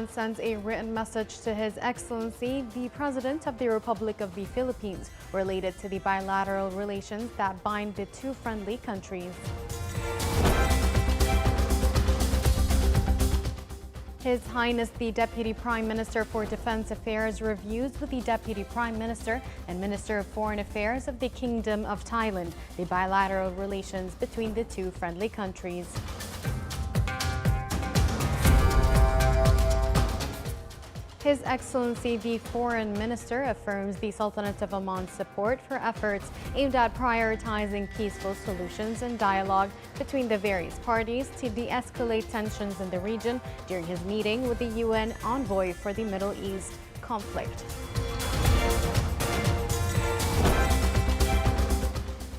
Iran sends a written message to His Excellency, the President of the Republic of the Philippines, related to the bilateral relations that bind the two friendly countries. His Highness the Deputy Prime Minister for Defense Affairs reviews with the Deputy Prime Minister and Minister of Foreign Affairs of the Kingdom of Thailand the bilateral relations between the two friendly countries. His Excellency the Foreign Minister affirms the Sultanate of Oman's support for efforts aimed at prioritizing peaceful solutions and dialogue between the various parties to de-escalate tensions in the region during his meeting with the UN envoy for the Middle East conflict.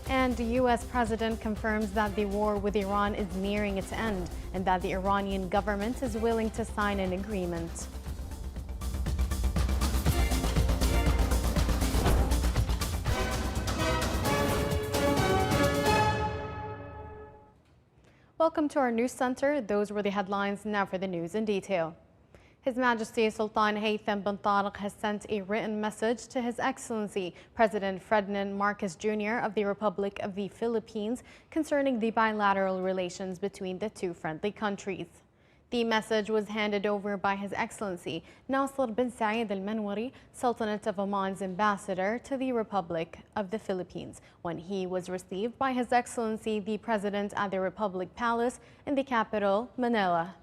And the U.S. President confirms that the war with Iran is nearing its end and that the Iranian government is willing to sign an agreement. Welcome to our news center. Those were the headlines. Now for the news in detail. His Majesty Sultan Haytham bin Tariq has sent a written message to His Excellency President Ferdinand Marcos Jr. of the Republic of the Philippines concerning the bilateral relations between the two friendly countries. The message was handed over by His Excellency Nasser bin Saeed Al Manwari, Sultanate of Oman's ambassador to the Republic of the Philippines, when he was received by His Excellency the President at the Republic Palace in the capital, Manila.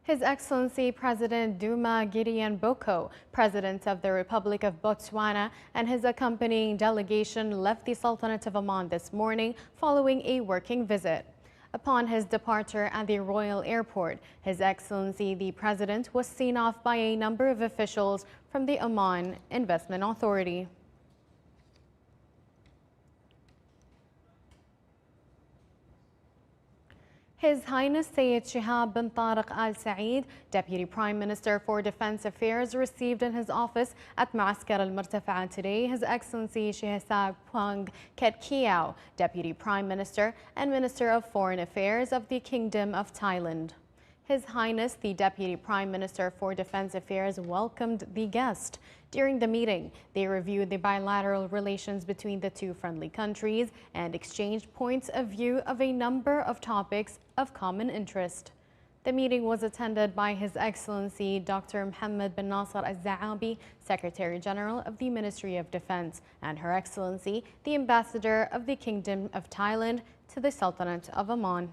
His Excellency President Duma Gideon Boko, President of the Republic of Botswana, and his accompanying delegation left the Sultanate of Oman this morning following a working visit. Upon his departure at the Royal Airport, His Excellency the President was seen off by a number of officials from the Oman Investment Authority. His Highness Sayyid Shihab bin Tariq Al Saeed, Deputy Prime Minister for Defense Affairs, received in his office at Maaskar Al Murtafa'a today His Excellency Shehzad Phuang Ketkiao, Deputy Prime Minister and Minister of Foreign Affairs of the Kingdom of Thailand. His Highness the Deputy Prime Minister for Defense Affairs welcomed the guest. During the meeting, they reviewed the bilateral relations between the two friendly countries and exchanged points of view of a number of topics of common interest. The meeting was attended by His Excellency Dr. Mohammed bin Nasser Al-Za'abi, Secretary General of the Ministry of Defense, and Her Excellency, the Ambassador of the Kingdom of Thailand to the Sultanate of Oman.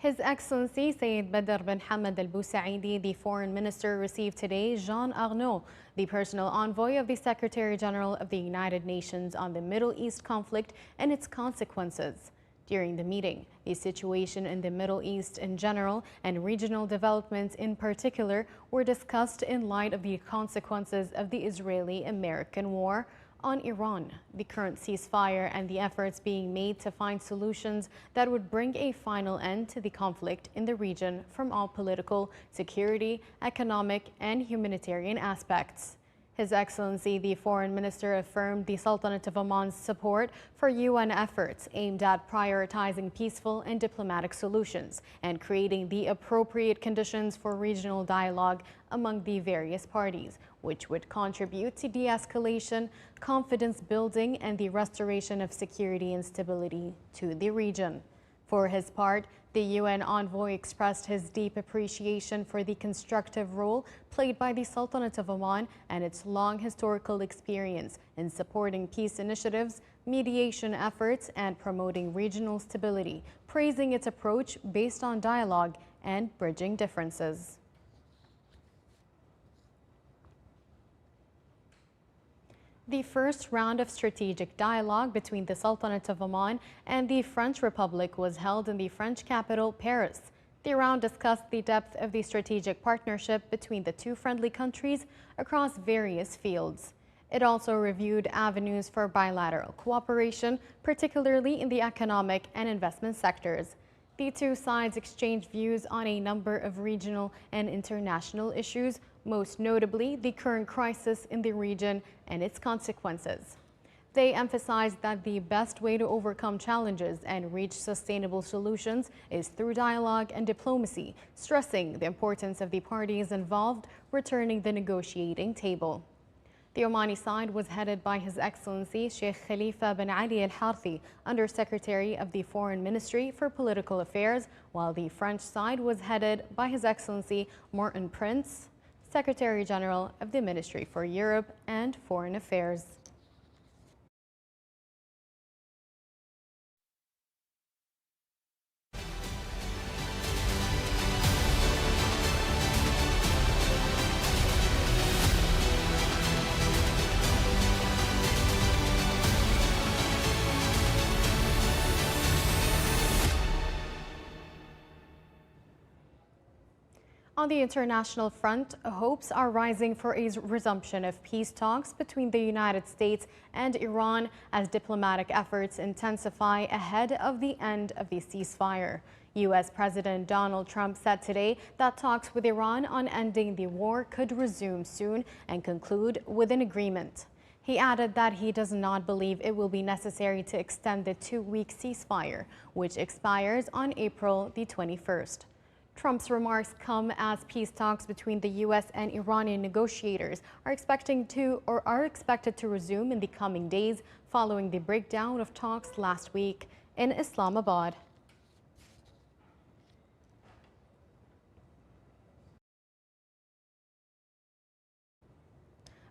His Excellency Sayyid Badr bin Hamad Al Busaidi, the Foreign Minister, received today Jean Arnaud, the personal envoy of the Secretary General of the United Nations on the Middle East conflict and its consequences. During the meeting, the situation in the Middle East in general and regional developments in particular were discussed in light of the consequences of the Israeli-American war on Iran, the current ceasefire, and the efforts being made to find solutions that would bring a final end to the conflict in the region from all political, security, economic, and humanitarian aspects. His Excellency the Foreign Minister affirmed the Sultanate of Oman's support for UN efforts aimed at prioritizing peaceful and diplomatic solutions and creating the appropriate conditions for regional dialogue among the various parties, which would contribute to de-escalation, confidence building, and the restoration of security and stability to the region. For his part, the UN envoy expressed his deep appreciation for the constructive role played by the Sultanate of Oman and its long historical experience in supporting peace initiatives, mediation efforts, and promoting regional stability, praising its approach based on dialogue and bridging differences. The first round of strategic dialogue between the Sultanate of Oman and the French Republic was held in the French capital, Paris. The round discussed the depth of the strategic partnership between the two friendly countries across various fields. It also reviewed avenues for bilateral cooperation, particularly in the economic and investment sectors. The two sides exchanged views on a number of regional and international issues, most notably the current crisis in the region and its consequences. They emphasized that the best way to overcome challenges and reach sustainable solutions is through dialogue and diplomacy, stressing the importance of the parties involved returning the negotiating table. The Omani side was headed by His Excellency Sheikh Khalifa bin Ali Al Harthi, Undersecretary of the Foreign Ministry for Political Affairs, while the French side was headed by His Excellency Martin Prince, Secretary General of the Ministry for Europe and Foreign Affairs. On the international front, hopes are rising for a resumption of peace talks between the United States and Iran as diplomatic efforts intensify ahead of the end of the ceasefire. U.S. President Donald Trump said today that talks with Iran on ending the war could resume soon and conclude with an agreement. He added that he does not believe it will be necessary to extend the two-week ceasefire, which expires on April the 21st. Trump's remarks come as peace talks between the U.S. and Iranian negotiators are expected to resume in the coming days following the breakdown of talks last week in Islamabad.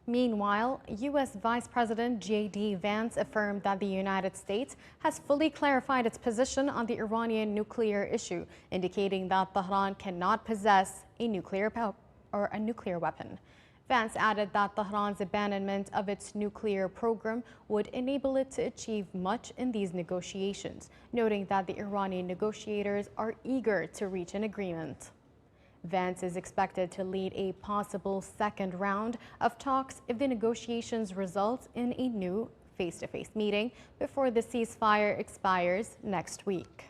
Meanwhile, U.S. Vice President J.D. Vance affirmed that the United States has fully clarified its position on the Iranian nuclear issue, indicating that Tehran cannot possess a nuclear weapon. Vance added that Tehran's abandonment of its nuclear program would enable it to achieve much in these negotiations, noting that the Iranian negotiators are eager to reach an agreement. Vance is expected to lead a possible second round of talks if the negotiations result in a new face-to-face meeting before the ceasefire expires next week.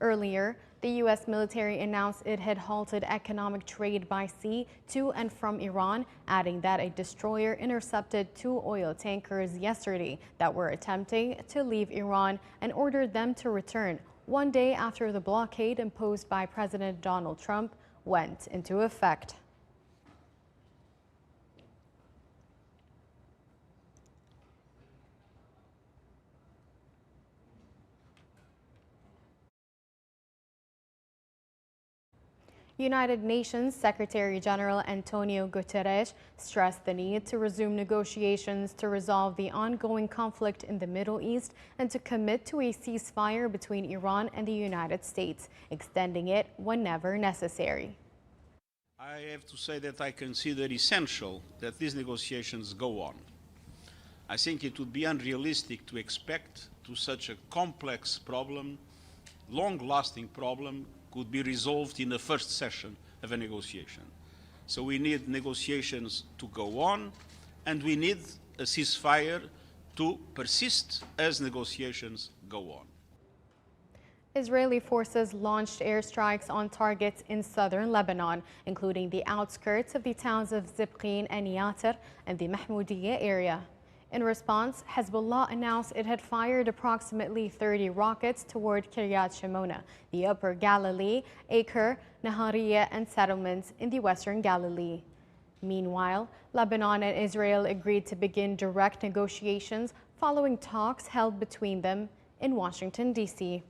Earlier, the U.S. military announced it had halted economic trade by sea to and from Iran, adding that a destroyer intercepted 2 oil tankers yesterday that were attempting to leave Iran and ordered them to return, one day after the blockade imposed by President Donald Trump went into effect. United Nations Secretary General Antonio Guterres stressed the need to resume negotiations to resolve the ongoing conflict in the Middle East and to commit to a ceasefire between Iran and the United States, extending it whenever necessary. I have to say that I consider essential that these negotiations go on. I think it would be unrealistic to expect to such a complex problem, long-lasting problem, could be resolved in the first session of a negotiation. So we need negotiations to go on, and we need a ceasefire to persist as negotiations go on. Israeli forces launched airstrikes on targets in southern Lebanon, including the outskirts of the towns of Zibqin and Yatir and the Mahmoudiyya area. In response, Hezbollah announced it had fired approximately 30 rockets toward Kiryat Shimona, the Upper Galilee, Acre, Nahariya, and settlements in the Western Galilee. Meanwhile, Lebanon and Israel agreed to begin direct negotiations following talks held between them in Washington, D.C.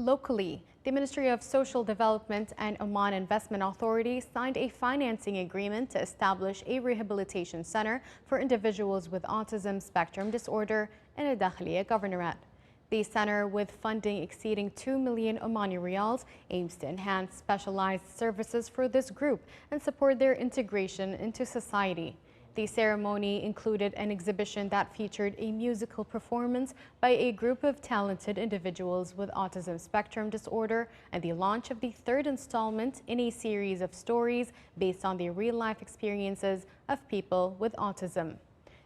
Locally, the Ministry of Social Development and Oman Investment Authority signed a financing agreement to establish a rehabilitation center for individuals with autism spectrum disorder in a Dakhliya governorate. The center, with funding exceeding 2 million Omani riyals, aims to enhance specialized services for this group and support their integration into society. The ceremony included an exhibition that featured a musical performance by a group of talented individuals with autism spectrum disorder and the launch of the third installment in a series of stories based on the real-life experiences of people with autism.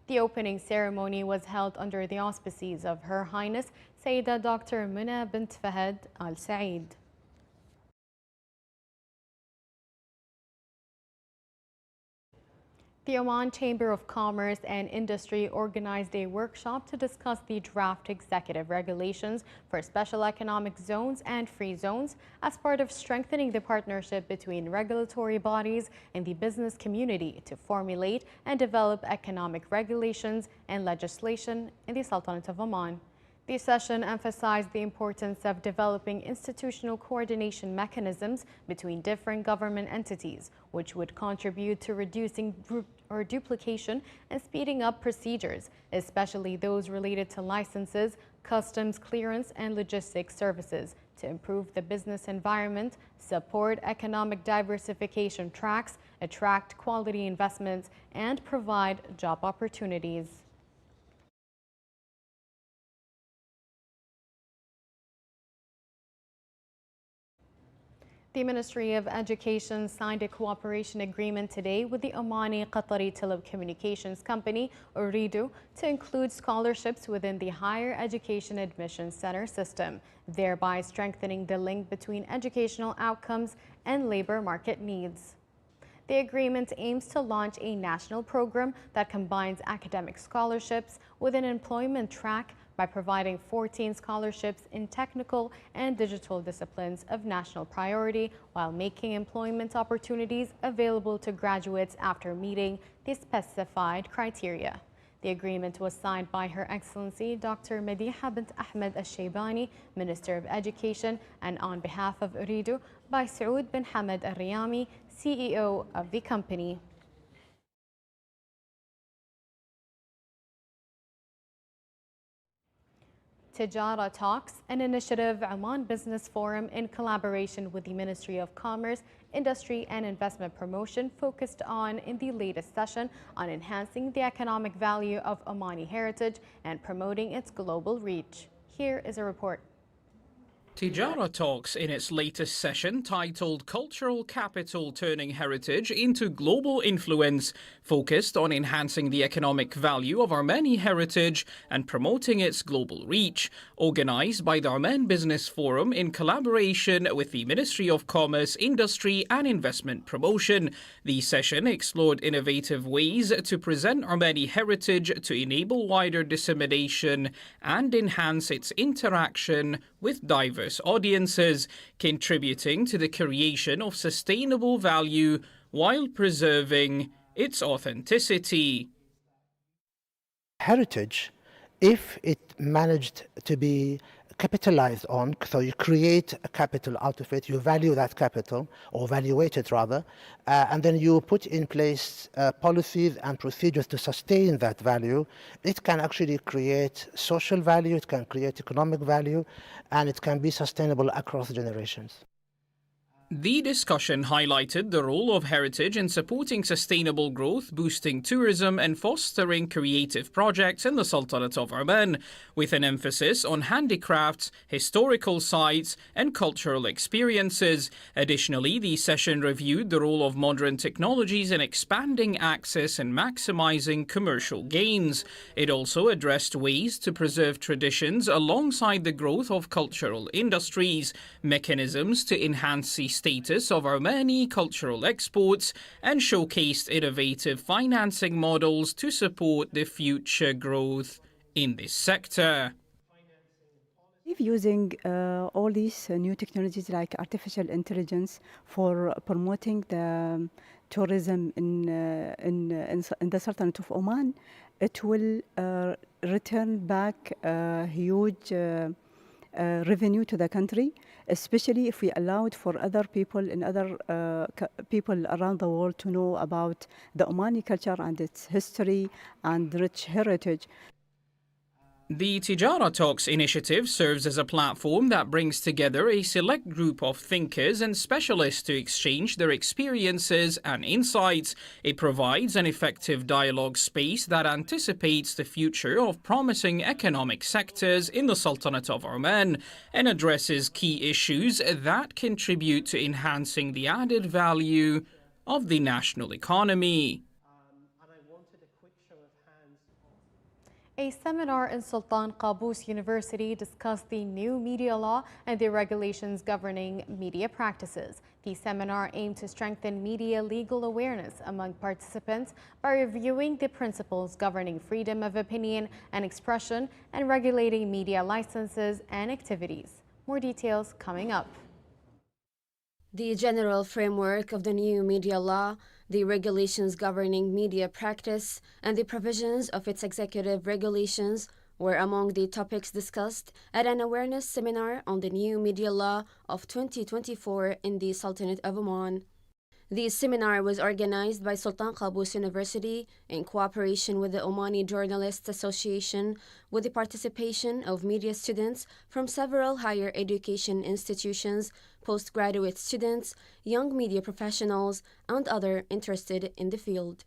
The opening ceremony was held under the auspices of Her Highness Sayyida Dr. Muna bint Fahad Al Saeed. The Oman Chamber of Commerce and Industry organized a workshop to discuss the draft executive regulations for special economic zones and free zones as part of strengthening the partnership between regulatory bodies and the business community to formulate and develop economic regulations and legislation in the Sultanate of Oman. The session emphasized the importance of developing institutional coordination mechanisms between different government entities, which would contribute to reducing duplication and speeding up procedures, especially those related to licenses, customs clearance, and logistics services, to improve the business environment, support economic diversification tracks, attract quality investments, and provide job opportunities. The Ministry of Education signed a cooperation agreement today with the Omani Qatari telecommunications company, Ooredoo, to include scholarships within the Higher Education Admission Center system, thereby strengthening the link between educational outcomes and labor market needs. The agreement aims to launch a national program that combines academic scholarships with an employment track by providing 14 scholarships in technical and digital disciplines of national priority while making employment opportunities available to graduates after meeting the specified criteria. The agreement was signed by Her Excellency Dr. Madiha bint Ahmed Al-Shaybani, Minister of Education, and on behalf of Ooredoo by Saud bin Hamad Al-Riyami, CEO of the company. Tijara Talks, an initiative Oman Business Forum in collaboration with the Ministry of Commerce, Industry and Investment Promotion, focused on in the latest session on enhancing the economic value of Omani heritage and promoting its global reach. Here is a report. Tijara Talks, in its latest session titled Cultural Capital Turning Heritage into Global Influence, focused on enhancing the economic value of Armeni heritage and promoting its global reach, organized by the Oman Business Forum in collaboration with the Ministry of Commerce, Industry and Investment Promotion. The session explored innovative ways to present Armeni heritage to enable wider dissemination and enhance its interaction with diverse audiences, contributing to the creation of sustainable value while preserving its authenticity. Heritage, if it managed to be capitalized on, so you create a capital out of it, you value that capital, or valuate it rather, and then you put in place policies and procedures to sustain that value, it can actually create social value, it can create economic value, and it can be sustainable across generations. The discussion highlighted the role of heritage in supporting sustainable growth, boosting tourism and fostering creative projects in the Sultanate of Oman, with an emphasis on handicrafts, historical sites and cultural experiences. Additionally, the session reviewed the role of modern technologies in expanding access and maximizing commercial gains. It also addressed ways to preserve traditions alongside the growth of cultural industries, mechanisms to enhance the status of Armeni cultural exports, and showcased innovative financing models to support the future growth in this sector. Using all these new technologies like artificial intelligence for promoting the tourism in the Sultanate of Oman, it will return back huge revenue to the country, especially if we allowed for other people in other people around the world to know about the Omani culture and its history and rich heritage. The Tijara Talks initiative serves as a platform that brings together a select group of thinkers and specialists to exchange their experiences and insights. It provides an effective dialogue space that anticipates the future of promising economic sectors in the Sultanate of Oman and addresses key issues that contribute to enhancing the added value of the national economy. A seminar in Sultan Qaboos University discussed the new media law and the regulations governing media practices. The seminar aimed to strengthen media legal awareness among participants by reviewing the principles governing freedom of opinion and expression and regulating media licenses and activities. More details coming up. The general framework of the new media law, the regulations governing media practice, and the provisions of its executive regulations were among the topics discussed at an awareness seminar on the new media law of 2024 in the Sultanate of Oman. The seminar was organized by Sultan Qaboos University in cooperation with the Omani Journalists Association, with the participation of media students from several higher education institutions, postgraduate students, young media professionals, and others interested in the field.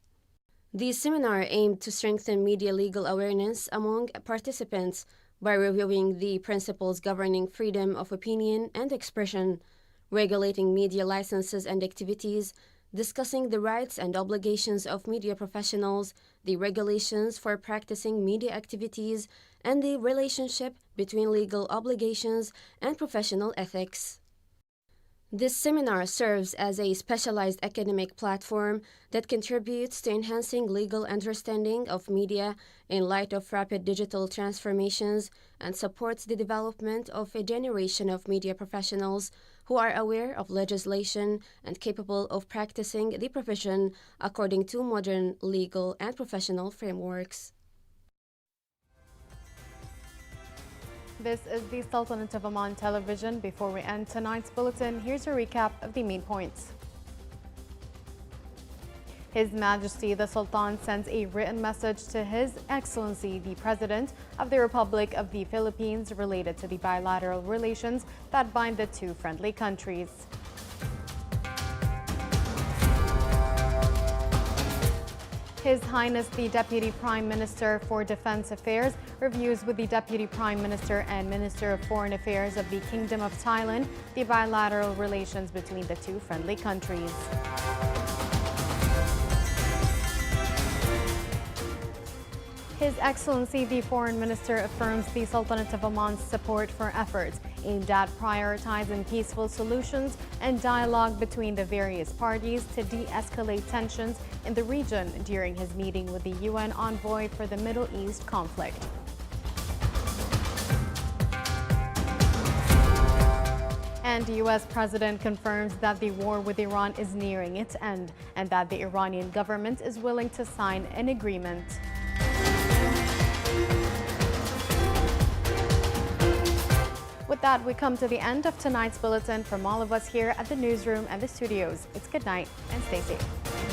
The seminar aimed to strengthen media legal awareness among participants by reviewing the principles governing freedom of opinion and expression, regulating media licenses and activities, discussing the rights and obligations of media professionals, the regulations for practicing media activities, and the relationship between legal obligations and professional ethics. This seminar serves as a specialized academic platform that contributes to enhancing legal understanding of media in light of rapid digital transformations and supports the development of a generation of media professionals who are aware of legislation and capable of practicing the profession according to modern legal and professional frameworks. This is the Sultanate of Oman television. Before we end tonight's bulletin, here's a recap of the main points. His Majesty the Sultan sends a written message to His Excellency the President of the Republic of the Philippines related to the bilateral relations that bind the two friendly countries. His Highness the Deputy Prime Minister for Defense Affairs reviews with the Deputy Prime Minister and Minister of Foreign Affairs of the Kingdom of Thailand the bilateral relations between the two friendly countries. His Excellency the Foreign Minister affirms the Sultanate of Oman's support for efforts aimed at prioritizing peaceful solutions and dialogue between the various parties to de-escalate tensions in the region during his meeting with the UN envoy for the Middle East conflict. And the U.S. President confirms that the war with Iran is nearing its end and that the Iranian government is willing to sign an agreement. With that, we come to the end of tonight's bulletin. From all of us here at the newsroom and the studios, it's good night and stay safe.